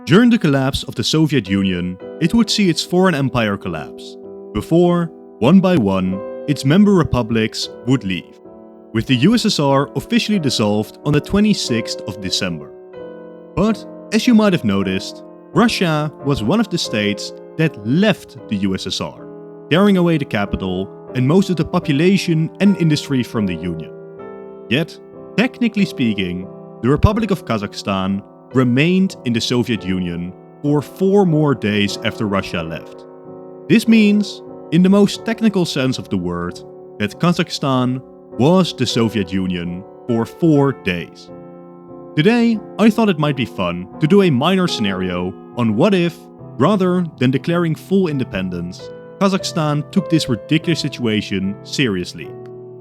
During the collapse of the Soviet Union, it would see its foreign empire collapse, before, one by one, its member republics would leave, with the USSR officially dissolved on the 26th of December. But, as you might have noticed, Russia was one of the states that left the USSR, tearing away the capital and most of the population and industry from the Union. Yet, technically speaking, the Republic of Kazakhstan remained in the Soviet Union for 4 more days after Russia left. This means, in the most technical sense of the word, that Kazakhstan was the Soviet Union for 4 days. Today, I thought it might be fun to do a minor scenario on what if, rather than declaring full independence, Kazakhstan took this ridiculous situation seriously,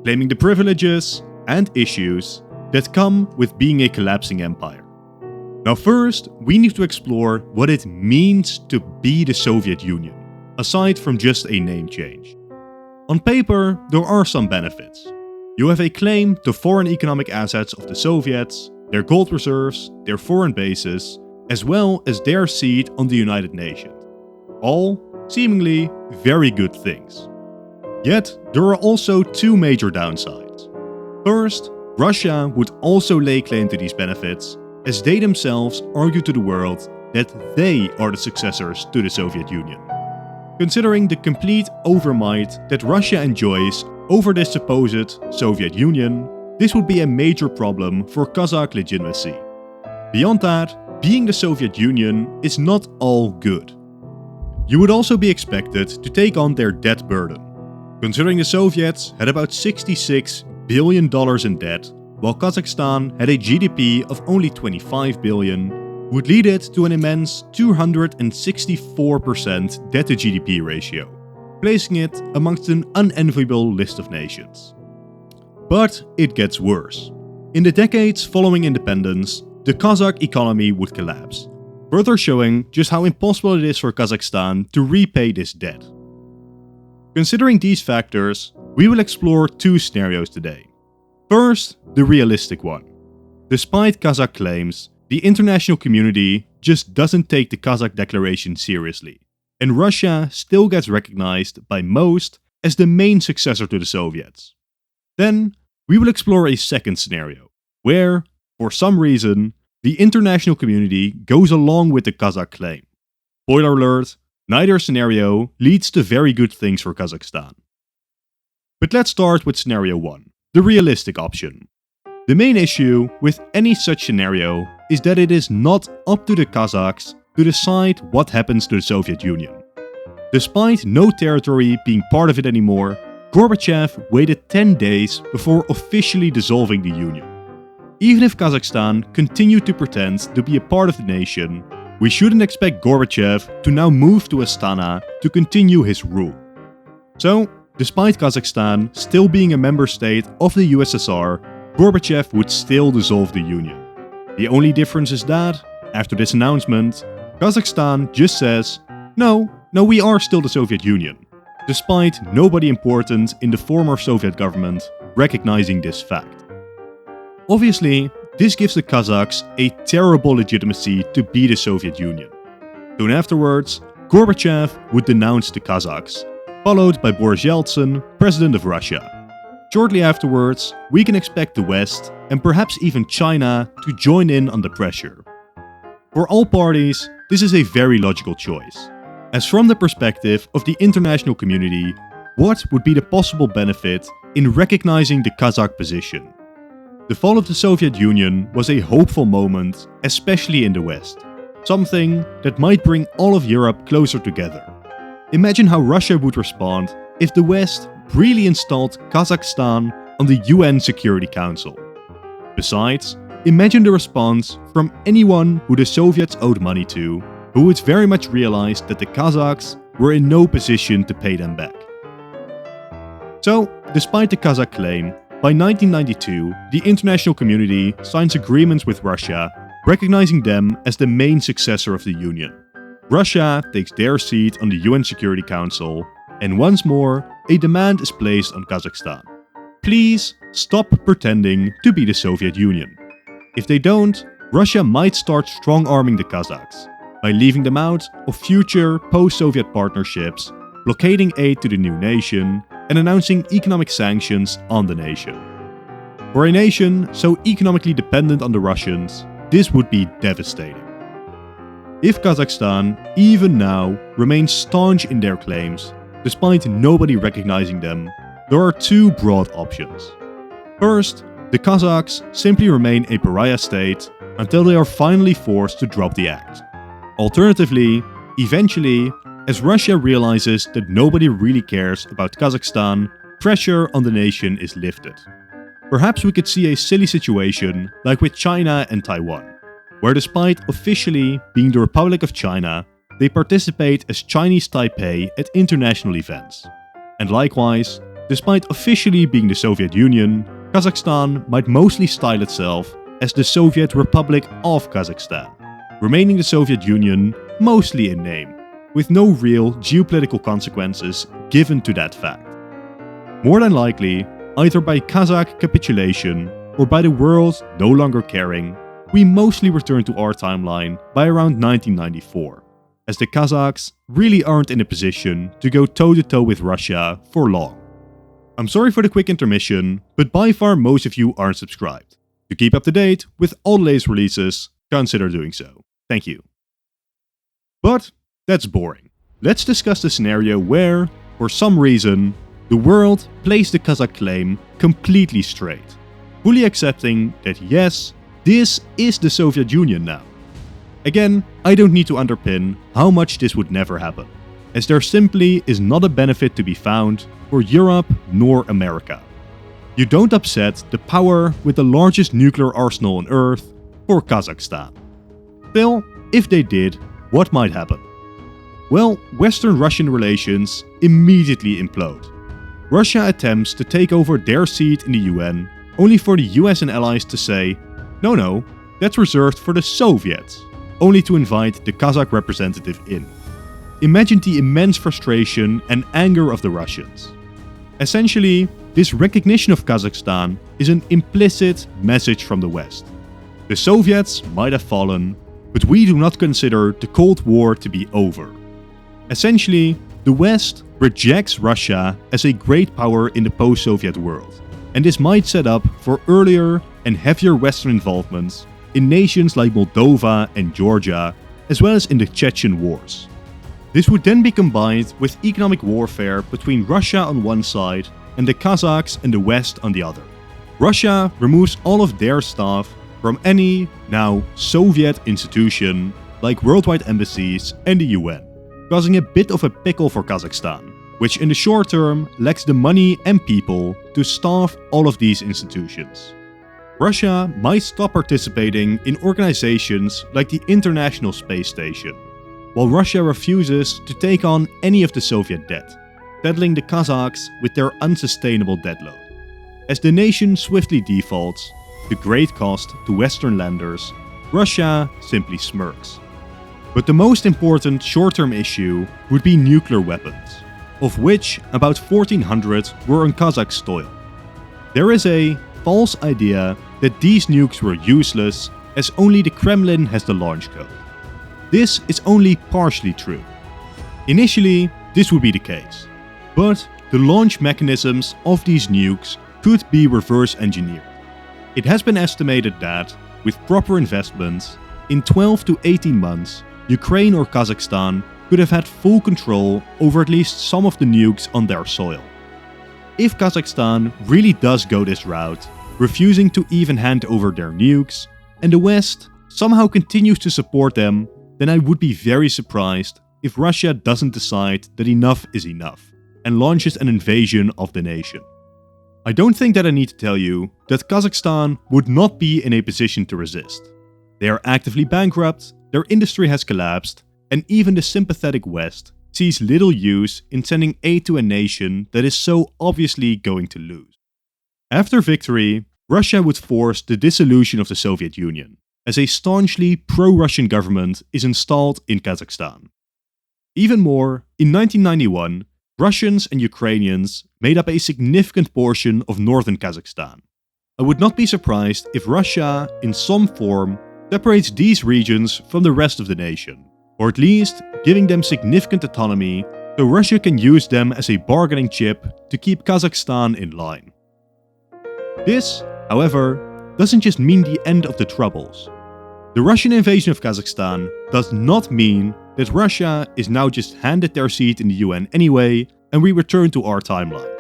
claiming the privileges and issues that come with being a collapsing empire. Now first, we need to explore what it means to be the Soviet Union, aside from just a name change. On paper, there are some benefits. You have a claim to foreign economic assets of the Soviets, their gold reserves, their foreign bases, as well as their seat on the United Nations. All seemingly very good things. Yet, there are also 2 major downsides. First, Russia would also lay claim to these benefits, as they themselves argue to the world that they are the successors to the Soviet Union. Considering the complete overmight that Russia enjoys over this supposed Soviet Union, this would be a major problem for Kazakh legitimacy. Beyond that, being the Soviet Union is not all good. You would also be expected to take on their debt burden. Considering the Soviets had about $66 billion in debt, while Kazakhstan had a GDP of only 25 billion, would lead it to an immense 264% debt to GDP ratio, placing it amongst an unenviable list of nations. But it gets worse. In the decades following independence, the Kazakh economy would collapse, further showing just how impossible it is for Kazakhstan to repay this debt. Considering these factors, we will explore 2 scenarios today. First, the realistic one. Despite Kazakh claims, the international community just doesn't take the Kazakh declaration seriously, and Russia still gets recognized by most as the main successor to the Soviets. Then, we will explore a second scenario, where, for some reason, the international community goes along with the Kazakh claim. Spoiler alert, neither scenario leads to very good things for Kazakhstan. But let's start with scenario 1, the realistic option. The main issue with any such scenario is that it is not up to the Kazakhs to decide what happens to the Soviet Union. Despite no territory being part of it anymore, Gorbachev waited 10 days before officially dissolving the Union. Even if Kazakhstan continued to pretend to be a part of the nation, we shouldn't expect Gorbachev to now move to Astana to continue his rule. So, despite Kazakhstan still being a member state of the USSR, Gorbachev would still dissolve the Union. The only difference is that, after this announcement, Kazakhstan just says, no, we are still the Soviet Union, despite nobody important in the former Soviet government recognizing this fact. Obviously, this gives the Kazakhs a terrible legitimacy to be the Soviet Union. Soon afterwards, Gorbachev would denounce the Kazakhs, followed by Boris Yeltsin, president of Russia. Shortly afterwards, we can expect the West, and perhaps even China, to join in on the pressure. For all parties, this is a very logical choice, as from the perspective of the international community, what would be the possible benefit in recognizing the Kazakh position? The fall of the Soviet Union was a hopeful moment, especially in the West, something that might bring all of Europe closer together. Imagine how Russia would respond if the West really installed Kazakhstan on the UN Security Council. Besides, imagine the response from anyone who the Soviets owed money to, who would very much realize that the Kazakhs were in no position to pay them back. So, despite the Kazakh claim, by 1992, the international community signs agreements with Russia, recognizing them as the main successor of the Union. Russia takes their seat on the UN Security Council, and once more, a demand is placed on Kazakhstan. Please stop pretending to be the Soviet Union. If they don't, Russia might start strong-arming the Kazakhs, by leaving them out of future post-Soviet partnerships, blockading aid to the new nation, and announcing economic sanctions on the nation. For a nation so economically dependent on the Russians, this would be devastating. If Kazakhstan, even now, remains staunch in their claims, despite nobody recognizing them, there are two broad options. First, the Kazakhs simply remain a pariah state until they are finally forced to drop the act. Alternatively, eventually, as Russia realizes that nobody really cares about Kazakhstan, pressure on the nation is lifted. Perhaps we could see a silly situation like with China and Taiwan, where despite officially being the Republic of China, they participate as Chinese Taipei at international events. And likewise, despite officially being the Soviet Union, Kazakhstan might mostly style itself as the Soviet Republic of Kazakhstan, remaining the Soviet Union mostly in name, with no real geopolitical consequences given to that fact. More than likely, either by Kazakh capitulation or by the world no longer caring, we mostly return to our timeline by around 1994, as the Kazakhs really aren't in a position to go toe-to-toe with Russia for long. I'm sorry for the quick intermission, but by far most of you aren't subscribed. To keep up to date with all the latest releases, consider doing so. Thank you. But that's boring. Let's discuss the scenario where, for some reason, the world plays the Kazakh claim completely straight, fully accepting that yes, this is the Soviet Union now. Again, I don't need to underpin how much this would never happen, as there simply is not a benefit to be found for Europe nor America. You don't upset the power with the largest nuclear arsenal on Earth for Kazakhstan. Still, if they did, what might happen? Well, Western-Russian relations immediately implode. Russia attempts to take over their seat in the UN, only for the US and allies to say, no, that's reserved for the Soviets, only to invite the Kazakh representative in. Imagine the immense frustration and anger of the Russians. Essentially, this recognition of Kazakhstan is an implicit message from the West. The Soviets might have fallen, but we do not consider the Cold War to be over. Essentially, the West rejects Russia as a great power in the post-Soviet world, and this might set up for earlier and heavier Western involvements in nations like Moldova and Georgia, as well as in the Chechen wars. This would then be combined with economic warfare between Russia on one side and the Kazakhs and the West on the other. Russia removes all of their staff from any, now Soviet institution, like worldwide embassies and the UN, causing a bit of a pickle for Kazakhstan, which in the short term lacks the money and people to staff all of these institutions. Russia might stop participating in organizations like the International Space Station, while Russia refuses to take on any of the Soviet debt, saddling the Kazakhs with their unsustainable debt load. As the nation swiftly defaults, to great cost to Western lenders, Russia simply smirks. But the most important short-term issue would be nuclear weapons, of which about 1,400 were on Kazakh soil. There is a false idea that these nukes were useless as only the Kremlin has the launch code. This is only partially true. Initially, this would be the case, but the launch mechanisms of these nukes could be reverse engineered. It has been estimated that, with proper investments, in 12 to 18 months, Ukraine or Kazakhstan could have had full control over at least some of the nukes on their soil. If Kazakhstan really does go this route, refusing to even hand over their nukes, and the West somehow continues to support them, then I would be very surprised if Russia doesn't decide that enough is enough and launches an invasion of the nation. I don't think that I need to tell you that Kazakhstan would not be in a position to resist. They are actively bankrupt, their industry has collapsed, and even the sympathetic West sees little use in sending aid to a nation that is so obviously going to lose. After victory, Russia would force the dissolution of the Soviet Union, as a staunchly pro-Russian government is installed in Kazakhstan. Even more, in 1991, Russians and Ukrainians made up a significant portion of northern Kazakhstan. I would not be surprised if Russia, in some form, separates these regions from the rest of the nation, or at least giving them significant autonomy so Russia can use them as a bargaining chip to keep Kazakhstan in line. This, however, doesn't just mean the end of the troubles. The Russian invasion of Kazakhstan does not mean that Russia is now just handed their seat in the UN anyway and we return to our timeline.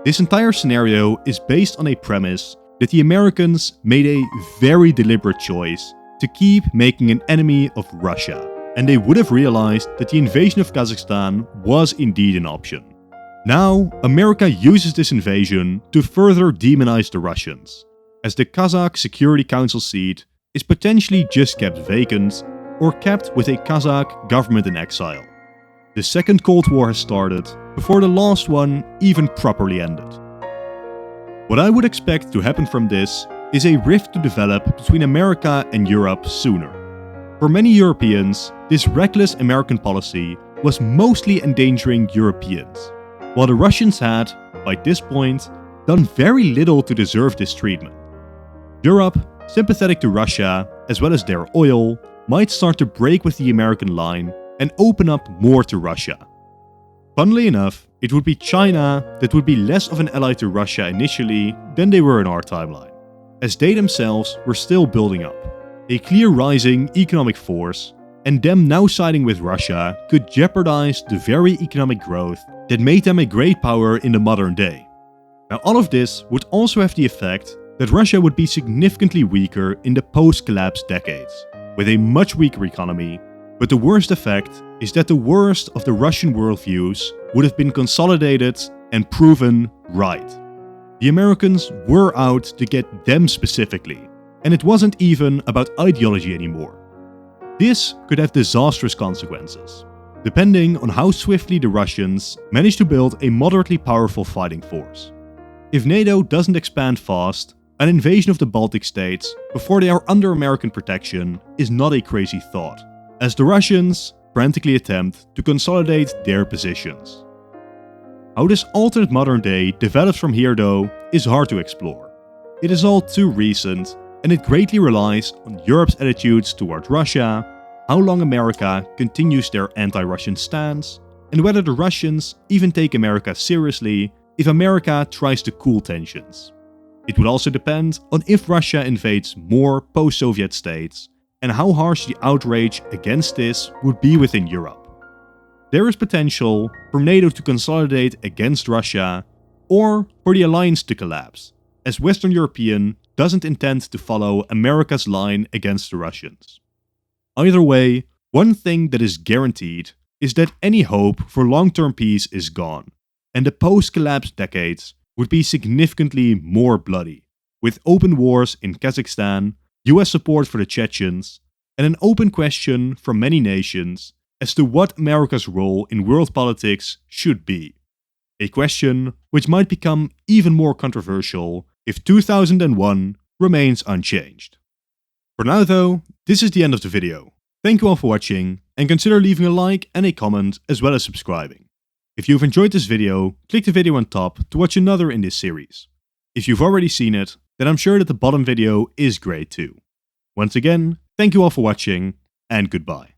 This entire scenario is based on a premise that the Americans made a very deliberate choice to keep making an enemy of Russia, and they would have realized that the invasion of Kazakhstan was indeed an option. Now, America uses this invasion to further demonize the Russians, as the Kazakh Security Council seat is potentially just kept vacant or kept with a Kazakh government in exile. The Second Cold War has started before the last one even properly ended. What I would expect to happen from this is a rift to develop between America and Europe sooner. For many Europeans, this reckless American policy was mostly endangering Europeans, while the Russians had, by this point, done very little to deserve this treatment. Europe, sympathetic to Russia, as well as their oil, might start to break with the American line and open up more to Russia. Funnily enough, it would be China that would be less of an ally to Russia initially than they were in our timeline, as they themselves were still building up. A clear rising economic force, and them now siding with Russia could jeopardize the very economic growth that made them a great power in the modern day. Now, all of this would also have the effect that Russia would be significantly weaker in the post-collapse decades, with a much weaker economy, but the worst effect is that the worst of the Russian worldviews would have been consolidated and proven right. The Americans were out to get them specifically, and it wasn't even about ideology anymore. This could have disastrous consequences, depending on how swiftly the Russians manage to build a moderately powerful fighting force. If NATO doesn't expand fast, an invasion of the Baltic states before they are under American protection is not a crazy thought, as the Russians frantically attempt to consolidate their positions. How this alternate modern day develops from here though is hard to explore. It is all too recent, and it greatly relies on Europe's attitudes towards Russia, how long America continues their anti-Russian stance, and whether the Russians even take America seriously if America tries to cool tensions. It would also depend on if Russia invades more post-Soviet states and how harsh the outrage against this would be within Europe. There is potential for NATO to consolidate against Russia or for the alliance to collapse, as Western European doesn't intend to follow America's line against the Russians. Either way, one thing that is guaranteed is that any hope for long-term peace is gone, and the post-collapse decades would be significantly more bloody, with open wars in Kazakhstan, US support for the Chechens, and an open question from many nations as to what America's role in world politics should be. A question which might become even more controversial if 2001 remains unchanged. For now though, this is the end of the video. Thank you all for watching, and consider leaving a like and a comment as well as subscribing. If you've enjoyed this video, click the video on top to watch another in this series. If you've already seen it, then I'm sure that the bottom video is great too. Once again, thank you all for watching, and goodbye.